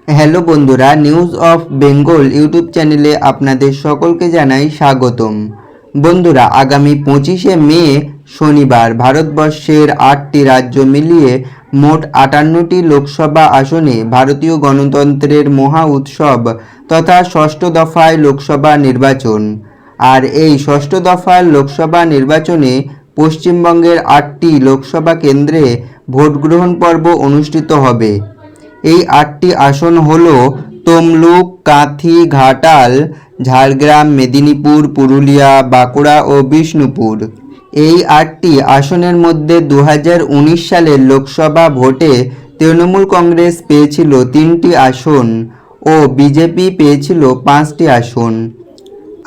Hello বন্ধুরা, news of Bengal YouTube চ্যানেলে আপনাদের সকলকে জানাই স্বাগতম। বন্ধুরা, আগামী 25শে মে শনিবার ভারতবর্ষের 8টি রাজ্য মিলিয়ে মোট 58টি লোকসভা আসনে ভারতীয় গণতন্ত্রের মহা উৎসব তথা ষষ্ঠ দফায় লোকসভা নির্বাচন। আর এই ষষ্ঠ দফার লোকসভা নির্বাচনে পশ্চিমবঙ্গের 8টি লোকসভা কেন্দ্রে ভোটগ্রহণ পর্ব অনুষ্ঠিত হবে। এই 8টি আসন হল তমলুক, কাঁথি, ঘাটাল, ঝাড়গ্রাম, মেদিনীপুর, পুরুলিয়া, বাঁকুড়া ও বিষ্ণুপুর। এই 8টি আসনের মধ্যে 2019 সালের লোকসভা ভোটে তৃণমূল কংগ্রেস পেয়েছিল 3টি আসন ও বিজেপি পেয়েছিল 5টি আসন।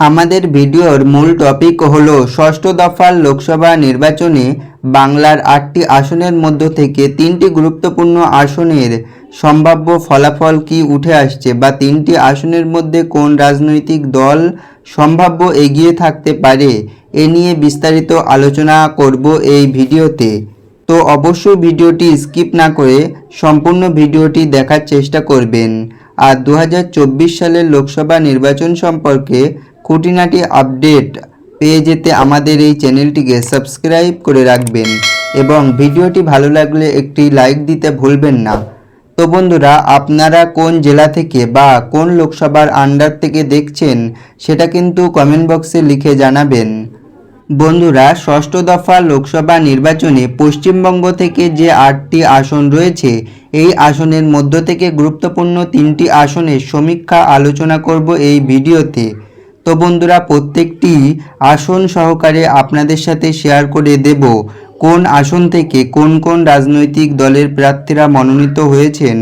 আমাদের ভিডিওর মূল টপিক হলো ষষ্ঠ দফার লোকসভা নির্বাচনে বাংলার 8টি আসনের মধ্য থেকে 3টি গুরুত্বপূর্ণ আসনের সম্ভাব্য ফলাফল কি উঠে আসছে বা 3টি আসনের মধ্যে কোন রাজনৈতিক দল সম্ভাব্য এগিয়ে থাকতে পারে, এ নিয়ে বিস্তারিত আলোচনা করব এই ভিডিওতে। তো অবশ্যই ভিডিওটি স্কিপ না করে সম্পূর্ণ ভিডিওটি দেখার চেষ্টা করবেন। আর 2024 সালের লোকসভা নির্বাচন সম্পর্কে খুঁটিনাটি আপডেট পেয়ে যেতে আমাদের এই চ্যানেলটিকে সাবস্ক্রাইব করে রাখবেন এবং ভিডিওটি ভালো লাগলে একটি লাইক দিতে ভুলবেন না। তো বন্ধুরা, আপনারা কোন জেলা থেকে বা কোন লোকসভার আন্ডার থেকে দেখছেন সেটা কিন্তু কমেন্ট বক্সে লিখে জানাবেন। বন্ধুরা, ষষ্ঠ দফা লোকসভা নির্বাচনে পশ্চিমবঙ্গ থেকে যে 8টি আসন রয়েছে, এই আসনের মধ্য থেকে গুরুত্বপূর্ণ 3টি আসনের সমীক্ষা আলোচনা করব এই ভিডিওতে। তো বন্ধুরা, প্রত্যেকটি আসন সহকারে আপনাদের সাথে শেয়ার করে দেব কোন আসন থেকে কোন কোন রাজনৈতিক দলের প্রার্থীরা মনোনীত হয়েছেন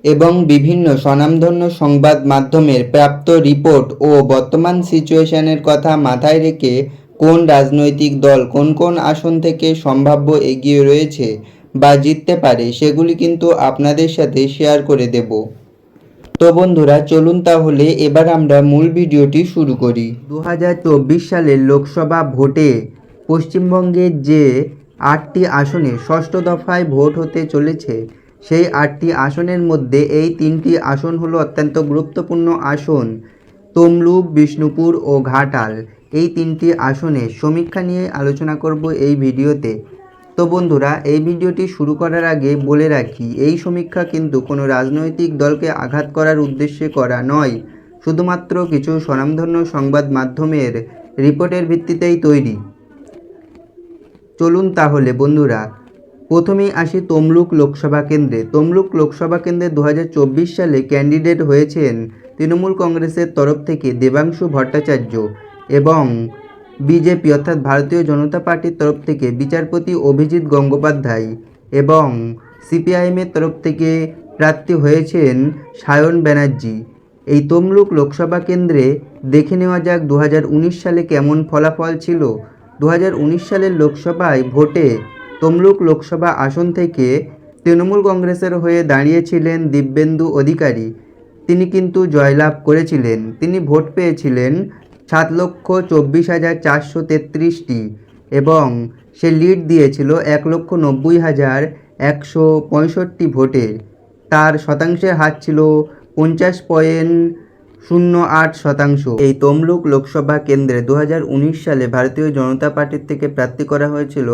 এবং বিভিন্ন স্বনামধন্য সংবাদ মাধ্যমের প্রাপ্ত রিপোর্ট ও বর্তমান সিচুয়েশনের কথা মাথায় রেখে কোন রাজনৈতিক দল কোন কোন আসন থেকে সম্ভাব্য এগিয়ে রয়েছে বা জিততে পারে সেগুলি কিন্তু আপনাদের সাথে শেয়ার করে দেব। তো বন্ধুরা, চলুন তাহলে এবার আমরা মূল ভিডিওটি শুরু করি। 2024 সালের লোকসভা ভোটে পশ্চিমবঙ্গের যে 8টি আসনে ষষ্ঠ দফায় ভোট হতে চলেছে, সেই 8টি আসনের মধ্যে এই 3টি আসন হলো অত্যন্ত গুরুত্বপূর্ণ আসন, তমলুক, বিষ্ণুপুর ও ঘাটাল। এই 3টি আসনে সমীক্ষা নিয়ে আলোচনা করব এই ভিডিওতে। তো বন্ধুরা, এই ভিডিওটি শুরু করার আগে বলে রাখি, এই সমীক্ষা কিন্তু কোনো রাজনৈতিক দলকে আঘাত করার উদ্দেশ্যে করা নয়, শুধুমাত্র কিছু স্বনামধন্য সংবাদ মাধ্যমের রিপোর্টের ভিত্তিতেই তৈরি। চলুন তাহলে বন্ধুরা, প্রথমেই আসি তমলুক লোকসভা কেন্দ্রে। তমলুক লোকসভা কেন্দ্রে 2024 সালে ক্যান্ডিডেট হয়েছেন তৃণমূল কংগ্রেসের তরফ থেকে দেবাংশু ভট্টাচার্য এবং বিজেপি অর্থাৎ ভারতীয় জনতা পার্টির তরফ থেকে বিচারপতি অভিজিৎ গঙ্গোপাধ্যায় এবং সিপিআইএমের তরফ থেকে প্রার্থী হয়েছেন সায়ন ব্যানার্জি। এই তমলুক লোকসভা কেন্দ্রে দেখে নেওয়া যাক 2019 সালে কেমন ফলাফল ছিল। 2019 সালের লোকসভায় ভোটে তমলুক লোকসভা আসন থেকে তৃণমূল কংগ্রেসের হয়ে দাঁড়িয়েছিলেন দিব্যেন্দু অধিকারী। তিনি কিন্তু জয়লাভ করেছিলেন। তিনি ভোট পেয়েছিলেন 7,24,433টি এবং সে লিড দিয়েছিল 1,90,165 ভোটে। তার শতাংশের হার ছিল 50.08%। এই তমলুক লোকসভা কেন্দ্রে 2019 সালে ভারতীয় জনতা পার্টির থেকে প্রার্থী করা হয়েছিল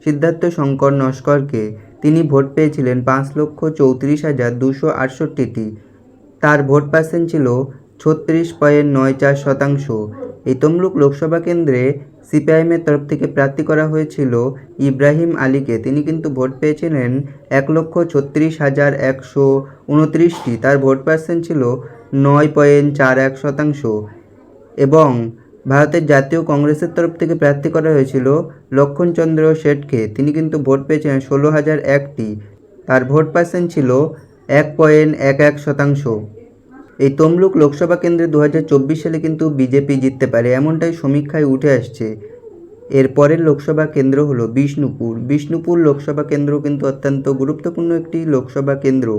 সিদ্ধার্থ শঙ্কর নস্করকে। তিনি ভোট পেয়েছিলেন 5,34,268টি। তার ভোট পার্সেন্ট ছিল 36.94%। এই তমলুক লোকসভা কেন্দ্রে সিপিআইএমের তরফ থেকে প্রার্থী করা হয়েছিল ইব্রাহিম আলীকে। তিনি কিন্তু ভোট পেয়েছিলেন 1,36,129টি। তার ভোট পার্সেন্ট ছিল 9.41%। এবং ভারতের জাতীয় কংগ্রেসের তরফ থেকে প্রার্থী করা হয়েছিল লক্ষণচন্দ্র শেঠকে। তিনি কিন্তু ভোট পেয়েছিলেন 16,001টি। তার ভোট পার্সেন্ট ছিল 1.11%। এই তমলুক লোকসভা কেন্দ্রে 2024 সালে কিন্তু বিজেপি জিততে পারে, এমনটাই সমীক্ষায় উঠে আসছে। এর পরের লোকসভা কেন্দ্র হলো বিষ্ণুপুর। বিষ্ণুপুর লোকসভা কেন্দ্র কিন্তু অত্যন্ত গুরুত্বপূর্ণ একটি লোকসভা কেন্দ্র।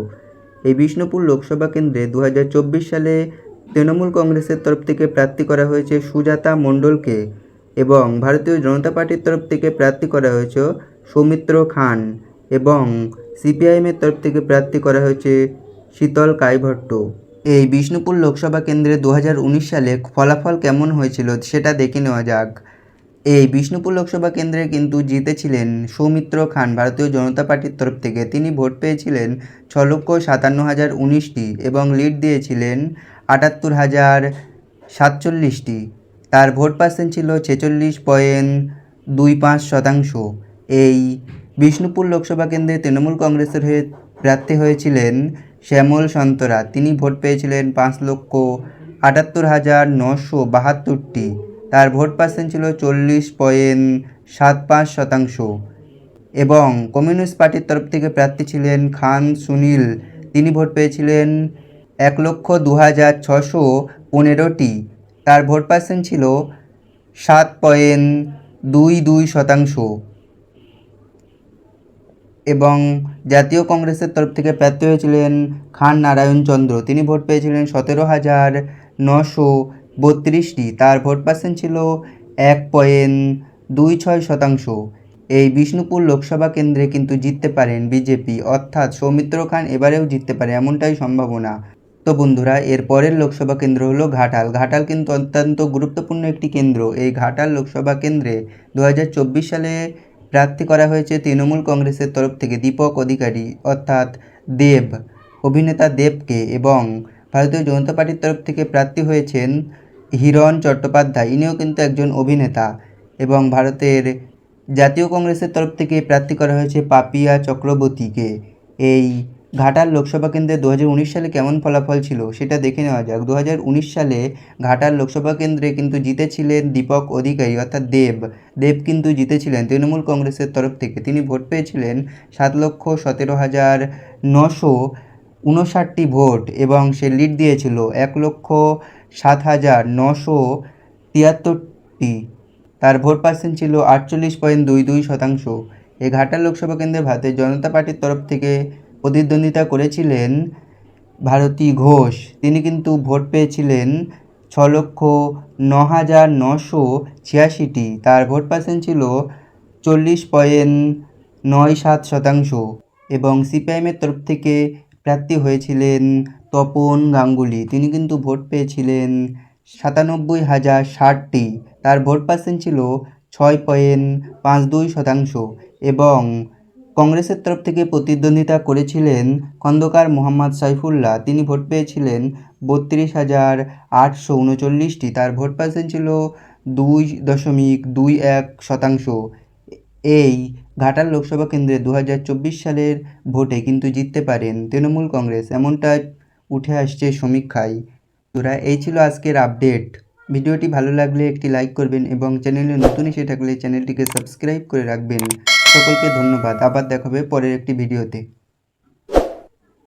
এই বিষ্ণুপুর লোকসভা কেন্দ্রে 2024 সালে তৃণমূল কংগ্রেসের তরফ থেকে প্রার্থী করা হয়েছে সুজাতা মণ্ডলকে এবং ভারতীয় জনতা পার্টির তরফ থেকে প্রার্থী করা হয়েছে সৌমিত্র খান এবং সিপিআইএমের তরফ থেকে প্রার্থী করা হয়েছে শীতল কায়ভট্ট। এই বিষ্ণুপুর লোকসভা কেন্দ্রে 2019 সালে ফলাফল কেমন হয়েছিল সেটা দেখে নেওয়া যাক। এই বিষ্ণুপুর লোকসভা কেন্দ্রে কিন্তু জিতেছিলেন সৌমিত্র খান ভারতীয় জনতা পার্টির তরফ থেকে। তিনি ভোট পেয়েছিলেন 6,57,019টি এবং লিড দিয়েছিলেন 78,047টি। তার ভোট পার্সেন্ট ছিল 46.25%। এই বিষ্ণুপুর লোকসভা কেন্দ্রে তৃণমূল কংগ্রেসের হয়ে প্রার্থী হয়েছিলেন শ্যামল সন্তরা। তিনি ভোট পেয়েছিলেন 5,78,972টি। তার ভোট পার্সেন্ট ছিল 40.75%। এবং কমিউনিস্ট পার্টির তরফ থেকে প্রার্থী ছিলেন খান সুনীল। তিনি ভোট পেয়েছিলেন 1,02,615টি। তার ভোট পার্সেন্ট ছিল 7.22%। এবং জাতীয় কংগ্রেসের তরফ থেকে প্রার্থী হয়েছিলেন খান নারায়ণ চন্দ্র। তিনি ভোট পেয়েছিলেন 17,932টি। তার ভোট পার্সেন্ট ছিল 1.26%। এই বিষ্ণুপুর লোকসভা কেন্দ্রে কিন্তু জিততে পারেন বিজেপি, অর্থাৎ সৌমিত্র খান এবারেও জিততে পারে এমনটাই সম্ভাবনা। তো বন্ধুরা, এর পরের লোকসভা কেন্দ্র হলো ঘাটাল। ঘাটাল কিন্তু অত্যন্ত গুরুত্বপূর্ণ একটি কেন্দ্র। এই ঘাটাল লোকসভা কেন্দ্রে 2024 সালে প্রার্থী করা হয়েছে তৃণমূল কংগ্রেসের তরফ থেকে দীপক অধিকারী অর্থাৎ দেব, অভিনেতা দেবকে। এবং ভারতীয় জনতা পার্টির তরফ থেকে প্রার্থী হয়েছেন হিরণ চট্টোপাধ্যায়, ইনিও কিন্তু একজন অভিনেতা। এবং ভারতের জাতীয় কংগ্রেসের তরফ থেকে প্রার্থী করা হয়েছে পাপিয়া চক্রবর্তীকে। এই ঘাটাল লোকসভা কেন্দ্রে 2019 সালে কেমন ফলাফল ছিল সেটা দেখে নেওয়া যাক। 2019 সালে ঘাটাল লোকসভা কেন্দ্রে কিন্তু জিতেছিলেন দীপক অধিকারী অর্থাৎ দেব কিন্তু জিতেছিলেন তৃণমূল কংগ্রেসের তরফ থেকে। তিনি ভোট পেয়েছিলেন 7,17,959টি ভোট এবং সে লিড দিয়েছিল 1,07,973টি। তার ভোট পার্সেন্ট ছিল 48.22%। এই ঘাটাল লোকসভা কেন্দ্রে ভারতের জনতা পার্টির তরফ থেকে প্রতিদ্বন্দ্বিতা করেছিলেন ভারতী ঘোষ। তিনি কিন্তু ভোট পেয়েছিলেন 6,09,986টি। তার ভোট পার্সেন্ট ছিল 40.97%। এবং সিপিআইএমের তরফ থেকে প্রার্থী হয়েছিলেন তপন গাঙ্গুলি। তিনি কিন্তু ভোট পেয়েছিলেন 97,060টি। তার ভোট পার্সেন্ট ছিল 6.52%। এবং কংগ্রেসের তরফ থেকে প্রতিদ্বন্দ্বিতা করেছিলেন খন্দকার মোহাম্মদ সাইফুল্লাহ। তিনি ভোট পেয়েছিলেন 32,839টি। তার ভোট পার্সেন্ট ছিল 2.21%। এই ঘাটাল লোকসভা কেন্দ্রে 2024 সালের ভোটে কিন্তু জিততে পারেন তৃণমূল কংগ্রেস, এমনটা উঠে আসছে সমীক্ষায়। তোরা এই ছিল আজকের আপডেট। ভিডিওটি ভালো লাগলে একটি লাইক করবেন এবং চ্যানেলে নতুন এসে থাকলে চ্যানেলটিকে সাবস্ক্রাইব করে রাখবেন। সকলকে ধন্যবাদ। আবার দেখা হবে পরের একটি ভিডিওতে।